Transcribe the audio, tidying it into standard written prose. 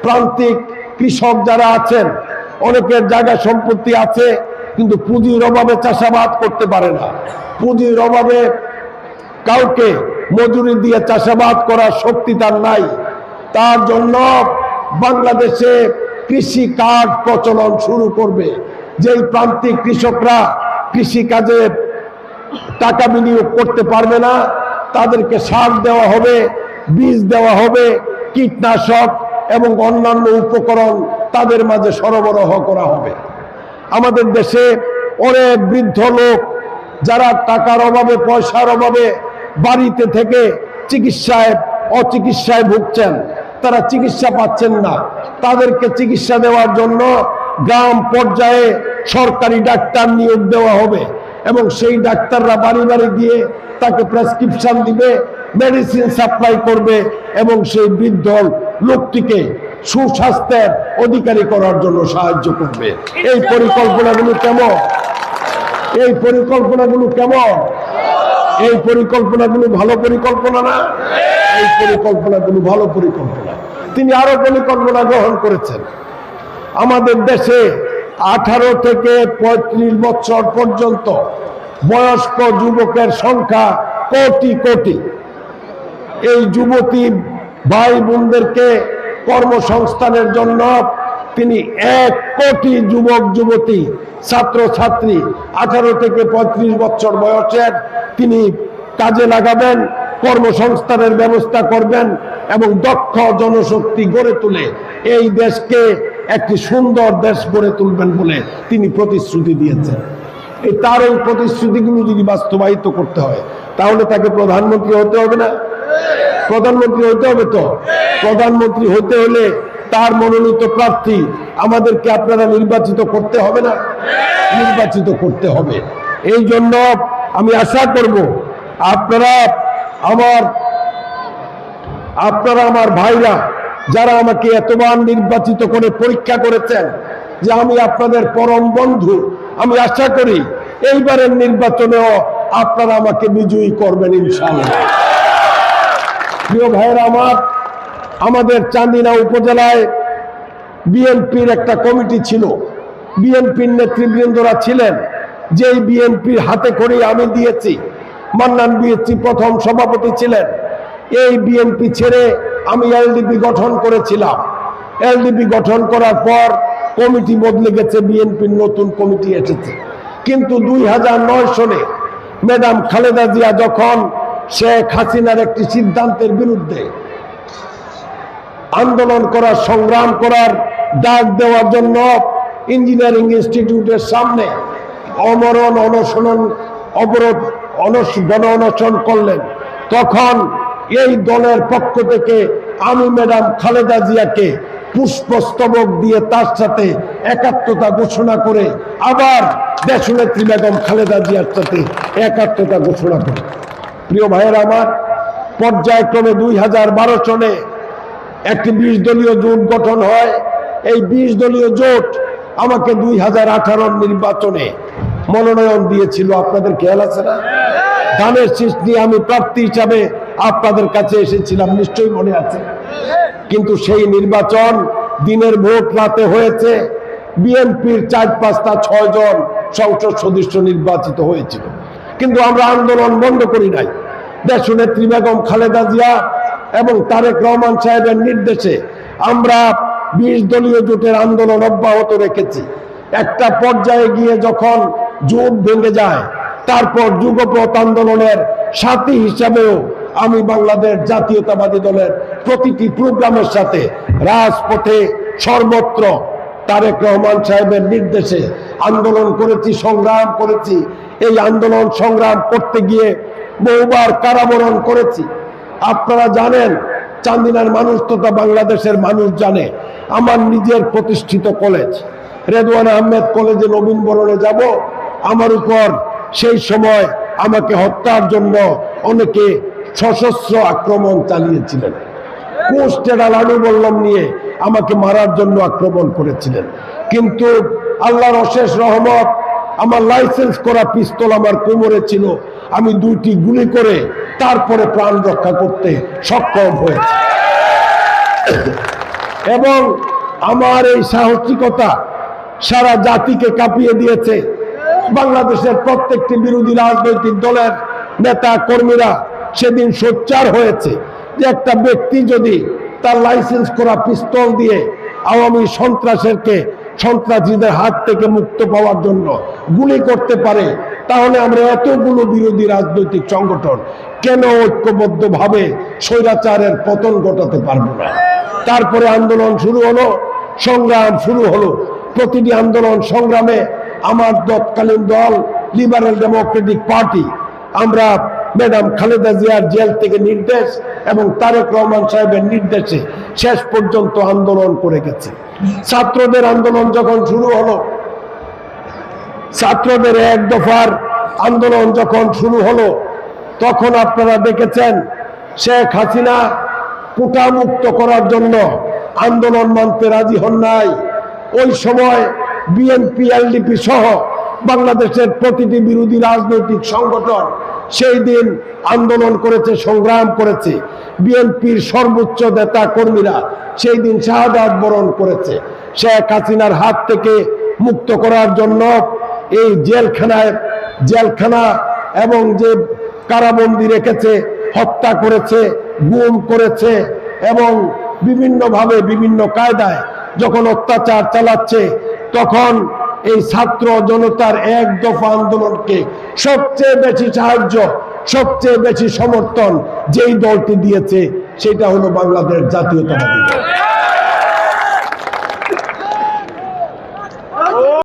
প্রান্তিক কৃষক যারা আছেন, অনেকের জায়গা সম্পত্তি আছে কিন্তু পুঁজির অভাবে চাষাবাদ করতে পারে না, পুঁজির অভাবে কাউকে মজুরি দিয়ে চাষাবাদ করার শক্তি তার নাই। তার জন্য বাংলাদেশে কৃষি কার্ড প্রচলন শুরু করবে। যেই প্রান্তিক কৃষকরা কৃষি কাজে টাকা বিনিয়োগ করতে পারবে না, তাদেরকে সার দেওয়া হবে, বীজ দেওয়া হবে, কীটনাশক এবং অন্যান্য উপকরণ তাদের মাঝে সরবরাহ করা হবে। আমাদের দেশে অনেক বৃদ্ধ লোক যারা টাকার অভাবে, পয়সার অভাবে বাড়িতে থেকে অচিকিৎসায় ভুগছেন, তারা চিকিৎসা পাচ্ছেন না। তাদেরকে চিকিৎসা দেওয়ার জন্য গ্রাম পর্যায়ে সরকারি ডাক্তার নিয়োগ দেওয়া হবে এবং সেই ডাক্তাররা বাড়ি বাড়ি গিয়ে তাকে প্রেসক্রিপশন দিবে, মেডিসিন সাপ্লাই করবে এবং সেই বৃদ্ধ লোকটিকে সুস্বাস্থ্যের অধিকারী করার জন্য সাহায্য করবে। এই পরিকল্পনাগুলো কেমন? এই পরিকল্পনাগুলো কেমন? এই পরিকল্পনাগুলো ভালো পরিকল্পনা না? এই পরিকল্পনাগুলো ভালো পরিকল্পনা। তিনি আরো পরিকল্পনা গ্রহণ করেছেন। আমাদের দেশে 18 থেকে 35 বছর পর্যন্ত বয়স্ক যুবকের সংখ্যা কোটি কোটি। এই যুবতী ভাই বোনদেরকে কর্মসংস্থানের জন্য তিনি 1 কোটি যুবক যুবতী ছাত্র ছাত্রী 18 থেকে 35 বছর বয়সের তিনি কাজে লাগাবেন, কর্মসংস্থানের ব্যবস্থা করবেন এবং দক্ষ জনশক্তি গড়ে তুলে এই দেশকে একটি সুন্দর দেশ গড়ে তুলবেন বলে তিনি প্রতিশ্রুতি দিয়েছেন। তার এই প্রতিশ্রুতিগুলো যদি বাস্তবায়িত করতে হয় তাহলে তাকে প্রধানমন্ত্রী হতে হবে না? প্রধানমন্ত্রী হতে হবে। তো প্রধানমন্ত্রী হতে হলে তার মনোনীত প্রার্থী আমাদেরকে আপনারা নির্বাচিত করতে হবে না? নির্বাচিত করতে হবে। এই জন্য আমি আশা করব আপনারা আমার ভাইরা যারা আমাকে এতবার নির্বাচিত করে পরীক্ষা করেছেন যে আমি আপনাদের পরম বন্ধু, আমি আশা করি এইবারের নির্বাচনেও আপনারা আমাকে বিজয়ী করবেন ইনশাআল্লাহ। প্রিয় ভাইরা আমার, আমাদের চান্দিনা উপজেলায় বিএনপির একটা কমিটি ছিল, বিএনপির নেতৃবৃন্দরা ছিলেন, যেই বিএনপির হাতে করে আমি দিয়েছি। মান্নান বিএনপি প্রথম সভাপতি ছিলেন। এই বিএনপি ছেড়ে আমি এলডিপি গঠন করেছিলাম। এলডিপি গঠন করার পর কমিটি বদলে গেছে, বিএনপির নতুন কমিটি এসেছে। কিন্তু 2009 সনে ম্যাডাম খালেদা জিয়া যখন শেখ হাসিনার একটি সিদ্ধান্তের বিরুদ্ধে আন্দোলন করার, সংগ্রাম করার ডাক দেওয়ার জন্য ইঞ্জিনিয়ারিং ইনস্টিটিউটের সামনে অমরণ অনশন করলেন, তখন এই দলের পক্ষ থেকে আমি ম্যাডাম খালেদা জিয়াকে পুষ্পস্তবক দিয়ে তার সাথে একাত্মতা ঘোষণা করে আবার দেশনেত্রী বেগম খালেদা জিয়ার সাথে একাত্মতা ঘোষণা করি। প্রিয় ভাইয়েরা আমার, পর্যায়ক্রমে 2012 সনে একটি 20 দলীয় জোট গঠন হয়। এই 20 দলীয় জোট আমাকে 2018 নির্বাচনে মনোনয়ন দিয়েছিল। আপনাদের খেয়াল আছে না? ধানের শীষ নিয়ে আমি প্রার্থী হিসাবে আপনাদের কাছে এসেছিলাম, নিশ্চয়ই মনে আছে। কিন্তু সেই নির্বাচন দিনের ভোট রাতে হয়েছে। বিএনপির 4-5-6 জন সংসদ সদস্য নির্বাচিত হয়েছিল, কিন্তু আমরা আন্দোলন বন্ধ করি নাই। দেশনেত্রী বেগম খালেদা জিয়া এবং তারেক রহমান সাহেবের নির্দেশে আমরা 20 দলীয় জোটের আন্দোলন অব্যাহত রেখেছি। একটা পর্যায়ে গিয়ে যখন জোট ভেঙে যায়, তারপর যুগপথ আন্দোলনের সাথী হিসাবেও আমি বাংলাদেশ জাতীয়তাবাদী দলের প্রতিটি প্রোগ্রামের সাথে রাজপথে সর্বত্র তারেক রহমান সাহেবের নির্দেশে আন্দোলন করেছি, সংগ্রাম করেছি। এই আন্দোলন সংগ্রাম করতে গিয়ে বহুবার কারাবরণ করেছি। আপনারা জানেন, চান্দিনার মানুষ তথা বাংলাদেশের মানুষ জানে, আমার নিজের প্রতিষ্ঠিত কলেজ রেদওয়ান আহমেদ কলেজে নবীনবরণে যাব, আমার উপর সেই সময় আমাকে হত্যার জন্য অনেকে সশস্ত্র আক্রমণ চালিয়েছিলেন। কোস্টেরা লাডু বল্লম নিয়ে আমাকে মারার জন্য আক্রমণ করেছিলেন। কিন্তু আল্লাহর অশেষ রহমত, আমার লাইসেন্স করা পিস্তল আমার কোমরে ছিল। আমি 2টি গুলি করে তারপরে প্রাণ রক্ষা করতে সক্ষম হয়েছি। এবং আমার এই সাহসিকতা সারা জাতিকে কাঁপিয়ে দিয়েছে। বাংলাদেশের প্রত্যেকটি বিরোধী রাজনৈতিক দলের নেতা কর্মীরা সেদিন সোচ্চার হয়েছে যে একটা ব্যক্তি যদি তার লাইসেন্স করা পিস্তল দিয়ে আওয়ামী সন্ত্রাসীদের হাত থেকে মুক্ত পাওয়ার জন্য গুলি করতে পারে, তাহলে আমরা এতগুলো বিরোধী রাজনৈতিক সংগঠন কেন ঐক্যবদ্ধভাবে স্বৈরাচারের পতন ঘটাতে পারবো না? তারপরে আন্দোলন শুরু হলো, সংগ্রাম শুরু হলো। প্রতিটি আন্দোলন সংগ্রামে আমার তৎকালীন দল লিবারেল ডেমোক্রেটিক পার্টি, আমরা ম্যাডাম খালেদা জিয়ার জেল থেকে নির্দেশ এবং তারেক রহমান সাহেবের নির্দেশে শেষ পর্যন্ত আন্দোলন করে গেছে। ছাত্রদের আন্দোলন যখন শুরু হলো, ছাত্রদের এক দফার আন্দোলন যখন শুরু হলো, তখন আপনারা দেখেছেন শেখ হাসিনা কোটা মুক্ত করার জন্য আন্দোলন মানতে রাজি হন নাই। ওই সময় বিএনপি, এলডিপি সহ বাংলাদেশের প্রতিটি বিরোধী রাজনৈতিক সংগঠন সেই দিন আন্দোলন করেছে, সংগ্রাম করেছে। বিএনপির সর্বোচ্চ নেতা কর্মীরা সেই দিন শাহাদাত বরণ করেছে। শেখ হাসিনার হাত থেকে মুক্ত করার জন্য এই জেলখানা এবং যে কারাবন্দী রেখেছে, হত্যা করেছে, গুম করেছে এবং বিভিন্নভাবে বিভিন্ন কায়দায় যখন অত্যাচার চালাচ্ছে, তখন এই ছাত্র জনতার এক দফা আন্দোলনকে সবচেয়ে বেশি সাহায্য, সবচেয়ে বেশি সমর্থন যেই দলটি দিয়েছে সেটা হলো বাংলাদেশ জাতীয়তাবাদী দল।